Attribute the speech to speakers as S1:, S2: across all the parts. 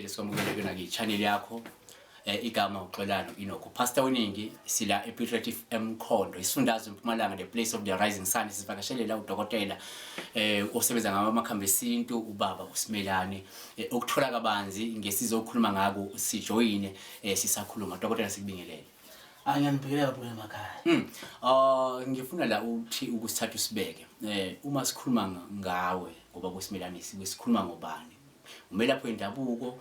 S1: Sibingelele sikwamukele kuyona ke channel yakho igama uXolani Enoch. Pastor Weningi sila ePetref Mkhondo isifundazwe eMpumalanga the place of the rising sun. Sivakashele la udokotela osebenza ngamakhambi esintu ubaba uSimelane ukuthola kabanzi ngesizokhuluma ngako sijoyine sisakhuluma dokotela sikubingelele.
S2: Ngiyanibhekela kakhulu emakhaya.
S1: Ngifuna la uthi ukusithatha usibeke uma sikhuluma ngawe ngoba kuSimelane sikhuluma ngobani umelaphi wendabuko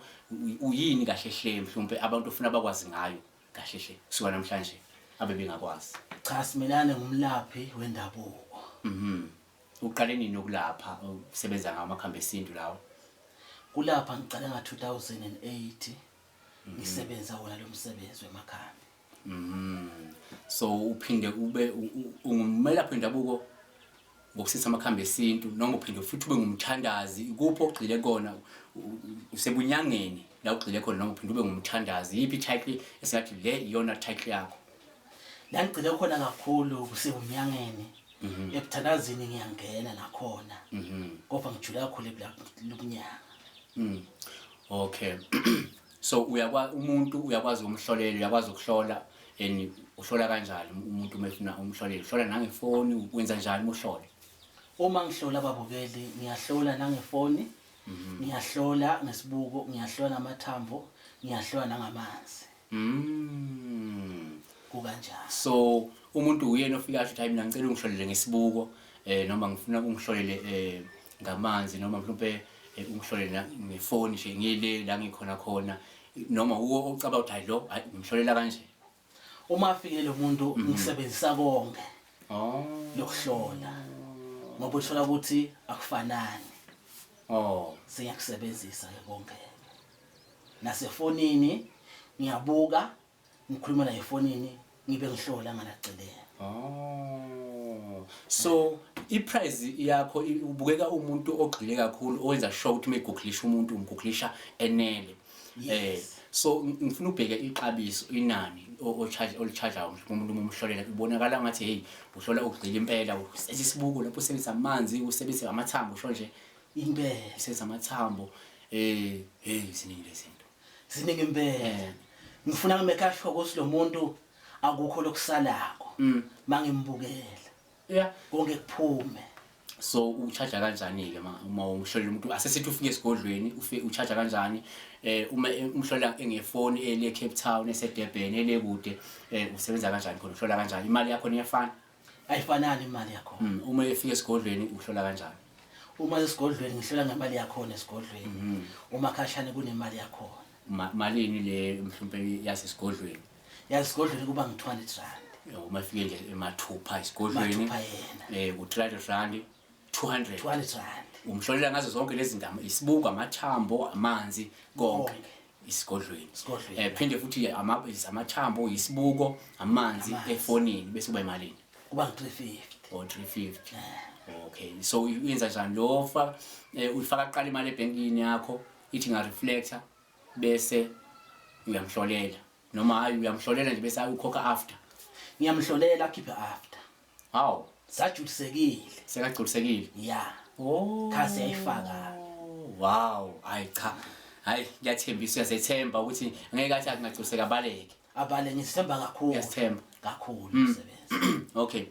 S1: uyini kahle hle mhlawumbe abantu ufuna bakwazi ngayo kahle hle suka namhlanje abe bengakwazi.
S2: Cha, Simelane ngumlaphi wendabuko.
S1: Uqale nini ukulapha usebenza ngamakhambi esintu lawo?
S2: Kulapha ngiqale nga2008 ngisebenza wona lo msebenzi wemakhambi.
S1: So uphinde ube ungumelaphi wendabuko ngokusisa amakhambi esintu noma uphinde futhi ube ngumthandazi kupho ogxile kona usebunyangeni la ugxile khona noma uphinde ube ngumthandazi yiphi title esingathi le iyona title yakho?
S2: La ngigxile khona kakhulu kusebunyangeni ebuthandazini ngiyangena nakhona ngoba ngijula kakhulu lokunyanga.
S1: Okay. So umuntu uyakwazi ukumhlolela uyakwazi ukuhlola uhlola kanjani umuntu umefuna umhlolele uhlola nangefoni wenza njani uhlole?
S2: Uma ngihlola ababukeli ngiyahlola nangefoni ngiyahlola ngesibuko ngiyahlola namathambo ngiyahlola nangamanzi. Kukanjani?
S1: So umuntu uyena ofika athi mina ngicela ungihlolele ngesibuko noma ngifuna ungihlolele ngamanzi noma mhlawumbe ungihlolele ngefoni nje ngiyele la ngikhona khona noma uwo ocaba ukuthi hayi lo ngimhlolela kanje.
S2: Uma afike lo muntu ngisebenzisa konke lokuhlola ngoba uthola ukuthi akufanani. Siyakusebenzisa ke konke. Nasefonini ngiyabuka ngikhuluma la efonini ngibe ngihlola ngalaceleni.
S1: So iprice yakho ubukeka umuntu ogxile kakhulu owenza sure ukuthi meguglisha umuntu umguglisha enele. So ngifuna ubheke ixabiso inani olicharge umuntu umhlolela ubonakala ngathi hey uhlola ukugxila impela usesibuko lapho usebenzisa amanzi usebenzisa amathambo usho nje
S2: impela
S1: usebenzisa amathambo ziningi lezinto
S2: ziningi impela. Ngifuna ngimekhashwa ukuthi lo muntu akukho lokusalako mangimbukela konke kuphume.
S1: So ucharge kanjani ke uma umhlolela umuntu asesithi ufike esigodlweni ucharge kanjani uma umhlola engefoni ele Cape Town eseDurban elekude usebenza kanjani khona uhlola kanjani imali yakho iyafana?
S2: Ayifanani imali yakho.
S1: Uma efika esigodlweni uhlola kanjani?
S2: Uma esigodlweni ngihlola ngemali yakho esigodlweni uma khashane kunemali yakho.
S1: Malini le mhlawumbe yasesigodlweni?
S2: Yasesigodlweni kuba ngi200 rand.
S1: Uma efike nje emathupha esigodlweni u300 rand 200
S2: rand.
S1: Umhlolela ngazo zonke lezi ndaba isibuko amathambo amanzi konke isigodlweni. Phinde futhi amathambo isibuko amanzi efonini bese kuba imalini?
S2: Kuba ngi350.
S1: 350. Okay. So uyenza njani lo uyifaka qala imali ebankini yakho ithi nga reflector bese uyamhlolela noma hayi uyamhlolela nje bese ukhokha after?
S2: Ngiyamhlolela akhiphe after.
S1: Hawu
S2: Sajulisekile.
S1: Sekajulisekile?
S2: Yeah. Khasi yayifaka.
S1: Wow, hayi cha. Hayi ngiyathembisa uyasethemba ukuthi ngeke athi akungajuliseka abaleke.
S2: Abale ngisithemba kakhulu.
S1: Ngiyasithemba
S2: kakhulu umsebenzi.
S1: Okay.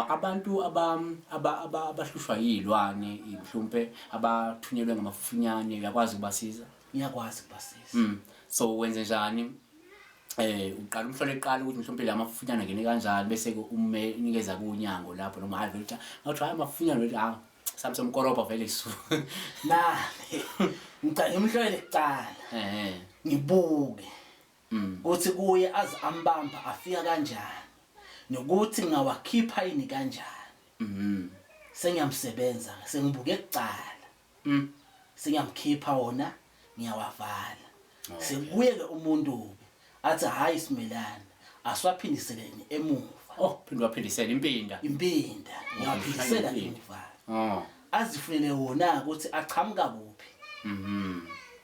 S1: Abantu abahlushwa yizilwane mhlawumbe abathunyelwe ngamafunyane uyakwazi ukubasiza?
S2: Ngiyakwazi ukubasiza.
S1: So wenze njani? Uqala umhlole eqala ukuthi mhlawumbe la mafunyane ngene kanjani bese unikeza kunyango lapho noma hayi vele ngathi hayi mafunyane vele samse umkoroba vele isu.
S2: Ngicela imhlole kuqala. Ngibuke. Ukuthi kuye azi ambamba afika kanjani. Nokuthi ngawakhipha yini kanjani. Sengiyamsebenza sengibuke kuqala. Sengiyamkhipha wona ngiyawavala. Sekuye ke umuntu athi hayi Simelane aswaphindiseleni emuva.
S1: Phinde waphindisela impinda.
S2: Ngiyaphindisela emuva. Azifunele wona ukuthi aqhamuka kuphi.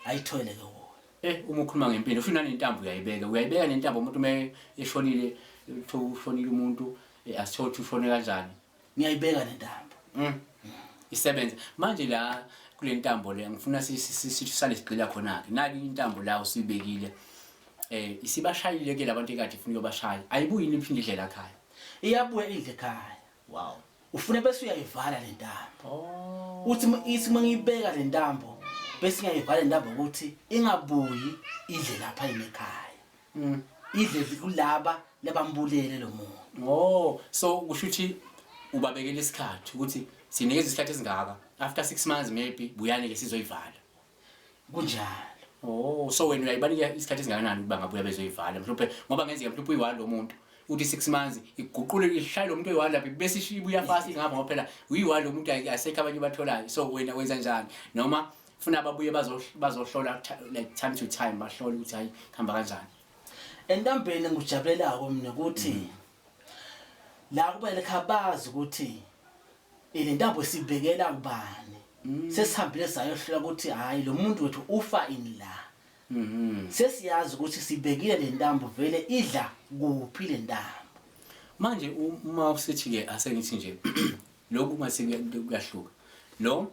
S2: Ayithole ke wona.
S1: Uma ukhuluma ngempinda ufuna nentambo uyayibeka nentambo umuntu uma eshonile ushonile umuntu asithothi ushone kanjani?
S2: Ngiyayibeka nentambo.
S1: Isebenza manje la kule ntambo le ngifuna sisale sigxila khona ke nali intambo la usibekile isibashayile ke labantu ekade ifuna yobashaya ayibuyi iphinde idlela ekhaya
S2: iyabuya idle ekhaya
S1: wow
S2: ufuna bese uyayivala le ntambo uthi ithi mangiyibeka le ntambo bese ngiyayivala le ntambo ukuthi ingabuyi idle lapha ekhaya idle kulaba labambulele lo muntu
S1: so kusho ukuthi ubabekela isikhathi ukuthi sinikeza isikhathi esingaka after 6 months maybe buyane ke sizoyivala
S2: kunjalo
S1: so wena uyayibanika isikhathi esingakanani ukuba ngabuya bezoyivala mhlawumbe ngoba ngenzeka mhlawumbe uyiwala lo muntu uthi 6 months iguqule ishaye lo muntu oyiwala bese ibuya fast ingaba ngoba phela uyiwala lo muntu asekho abanye batholayo so wena wenza njani noma ufuna ababuye bazohlola like time to time bahlola ukuthi hayi khamba kanjani
S2: entambeni ngijabulelako mina ukuthi la kubele khabazi ukuthi ile ntambo sibekela kubani sesihambile sayohlola ukuthi hayi lo muntu wethu ufa ini la sesiyazi ukuthi sibekile le ntambo vele idla kuphi le ntambo
S1: manje uma usithi ke asengithi nje lokhu mase kuyahluka lo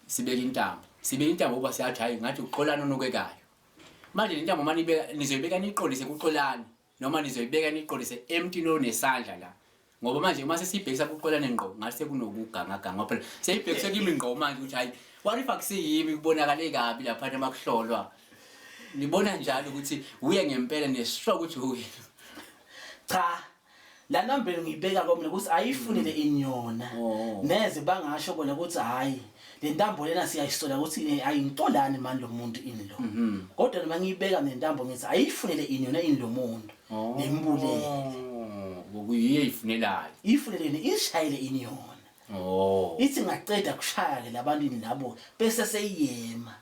S1: sibeka intambo uba siyathi hayi ngathi uqolana onokekayo manje le ntambo manje nizoyibeka niqondise kuqolana noma nizoyibeka niqondise emntini onesandla la ngoba manje uma sesibhekisa kuqolana ngqo ngathi sekunokuganga ngoba phela seyibhekisa kimi ngqo manje ukuthi hayi what if akusiyimi kubonakale kabi lapha emakuhlolwa nibona njalo ukuthi uye ngempela neshock ukuthi uyi
S2: cha la nambeni ngiyibeka komle ukuthi ayifunele inyona neze bangasho bona ukuthi hayi le ntambo lena siyayisola ukuthi ayintolani manje lo muntu ini lo kodwa noma ngiyibeka nentambo ngithi ayifunele inyona ini lo muntu lembulele
S1: ngokuyiye ifunelayo
S2: ifunele ishayile inyona ithi ngaceda kushaya ke labantu labo bese seyiyema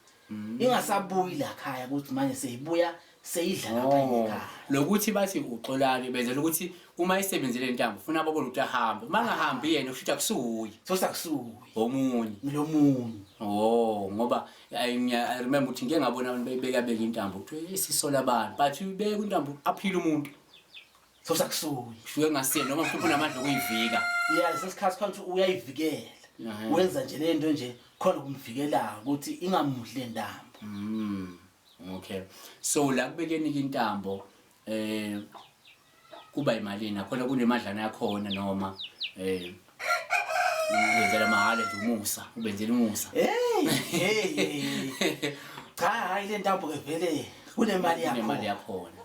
S2: ingasabuyi la khaya ukuthi manje seyibuya seyidla lapha ekhaya
S1: lokuthi bathi uxolane benzela ukuthi uma isebenzele intambo ufuna ababone ukuthi ahambe mangahambi yena ushuthi akusuyi
S2: sosakusuyi
S1: omunye
S2: lomunye
S1: ngoba I remember ukuthi ngeke ngabona abantu beka intambo ukuthi isisola abantu but ubeka intambo aphila umuntu
S2: sosakusuyi
S1: shuke ngasiye noma mhlawumbe unamandla okuyivika
S2: lesikhathi khona uyayivikela wenza nje lento nje khona kumvikela ukuthi ingamudle intambo
S1: okay so la kubekeni intambo kuba imalini akhona kunemadlana yakhona noma wenzela mahala nje umusa ubenzela umusa
S2: cha hayi le ntambo ke vele kunemali
S1: yakhona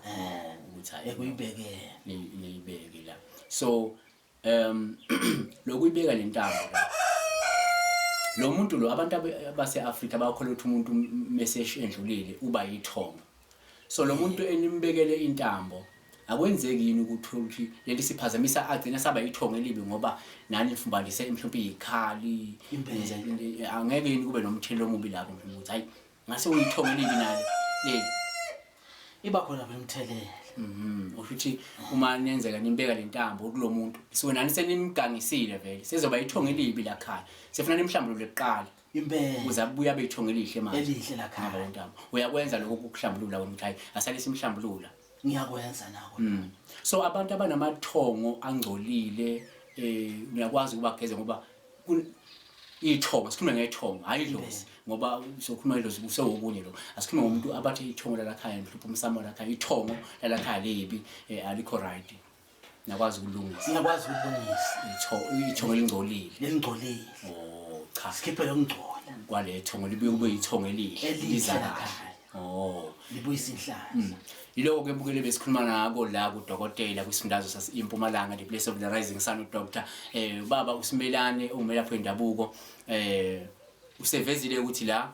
S1: ukuthi
S2: ekuyibekela
S1: niyibeke la so lokuyibeka le ntambo lo muntu lo abantu base-Afrika bakholwa ukuthi umuntu message endlulile uba yithongo so lo muntu enimbekele intambo akwenzeki yini ukuthi lento siphazamisa agcina saba yithongo elibi ngoba nani nifumbandise mhlawumbe izikhali angeke yini kube nomthelo omubi lapho mhlawumbe ukuthi hayi ngase uyithongo elibi nalo
S2: iba khona umthelela
S1: ukuthi uma nenzeka nimbeka le ntambo kulo muntu siwenani senimgangisile vele sezoba yithongo elibi la khaya sifuna nimhlambulule kuqala
S2: impela
S1: uza buya beyithongo elihle manje
S2: elihle la khaya
S1: ngale ntambo uyakwenza lokho ukuhlambulula wena ukuthi hayi asale simhlambulula
S2: ngiyakwenza nako
S1: so abantu abanamathongo angcolile ngiyakwazi ukuba geze ngoba ithongo sikhuluma ngethongo hayi idlozi ngoba sokhuluma idlozi kusewobunye lo asikhuluma ngomuntu abathe ithongo la khaya mhlupho umsamo la khaya ithongo la khaya libi alikho right ngiyakwazi ukulungisa ithongo elingcolile cha
S2: sikhiphe lo ngcola
S1: kwale thongo libuye kube yithongo elihle
S2: lizakakhaya libuyisa inhlanhla
S1: yiloko ke bukele besikhuluma ngako la kudokotela kwisifundazwe saseMpumalanga the place of the rising sun uDr baba uSimelane ongumelaphi wendabuko usevezile ukuthi la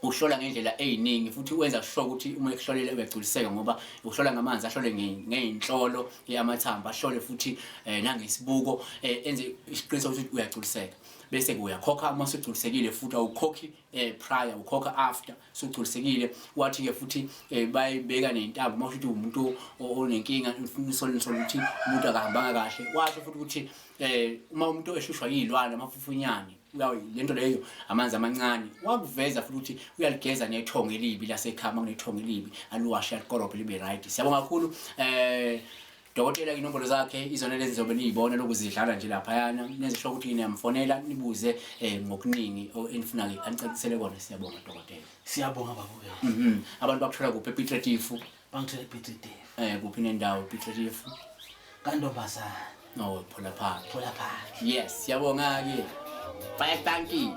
S1: uhlola ngendlela eziningi futhi uwenza sure ukuthi uma ekuhlolela uyagculiseka ngoba uhlola ngamanzi ahlole ngeinhlolo yamathamba ahlole futhi nangesibuko enze isiqiniseko ukuthi uyagculiseka bese uyakhokha uma usugculisekile futhi awukhokhi prior ukhokha after usugculisekile wathi ke futhi bayibeka nentambo mawusho ukuthi umuntu onenkinga unisole ukuthi umuntu akahambanga kahle washo futhi ukuthi uma umuntu eshushwa yizilwane amafufunyane lento leyo amanzi amancane wakuveza futhi ukuthi uyaligeza nethongo elibi lasekhama kunethongo elibi aluwashe alikorobhe libe right siyabonga kakhulu Dokotela inombolo zakhe izona lezi zobe niyibona lokuzidlala nje laphayana nezisho ukuthi niyamfonela nibuze ngokuningi enifuna anicacisele kona. Siyabonga dokotela.
S2: Siyabonga babuke.
S1: Abantu bakuthola kuphi ePiet Retief?
S2: Bangithola ePiet Retief.
S1: Kuphi nendawo ePiet Retief?
S2: Kantombazana.
S1: No, Phola Park.
S2: Phola Park.
S1: Yes, siyabonga ke. Bye, thank you.